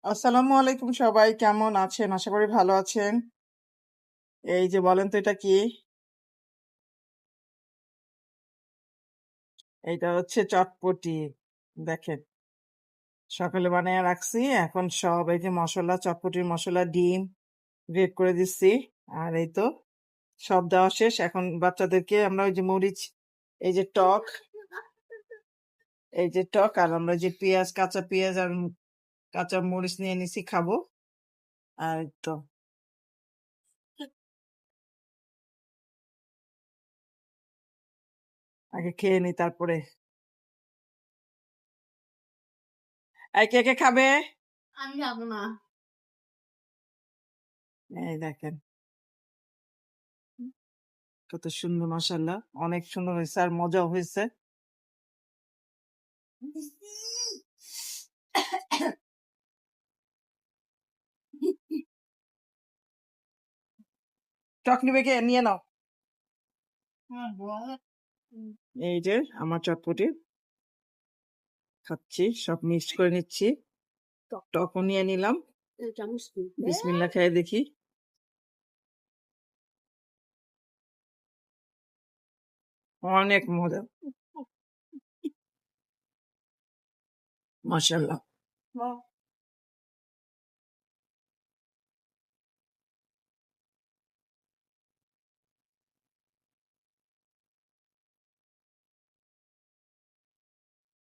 আসসালামু আলাইকুম সবাই কেমন আছেন? আশা করি ভালো আছেন। এই যে বলেন তো এটা কি? এইটা হচ্ছে চটপটি। দেখেন, সকালে বানাইয়া রাখছি। এখন সব এই যে মসলা, চটপটির মসলা, ডিম গ্রেট করে দিচ্ছি। আর এই তো সব দেওয়া শেষ। এখন বাচ্চাদেরকে আমরা ওই যে মরিচ, এই যে টক, আর আমরা যে পেঁয়াজ, কাঁচা পেঁয়াজ আর কাঁচা মরিচ নিয়ে নিছি খাবো। আর এই তো আগে খেয়ে নিই তারপরে। কে কে খাবে? আমি যাবো না। এই দেখেন কত সুন্দর, মাশাআল্লাহ অনেক সুন্দর হয়েছে আর মজাও হয়েছে। টক নিবে কে? নিয়ে নাও। এই যে আমার চটপটি খাচ্ছি, সব মিক্সড করে নিচ্ছি। টকও নিয়ে নিলাম। বিসমিল্লাহ খেয়ে দেখি। অনেক মজা, মাশাআল্লাহ।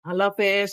আল্লাহ হাফেজ।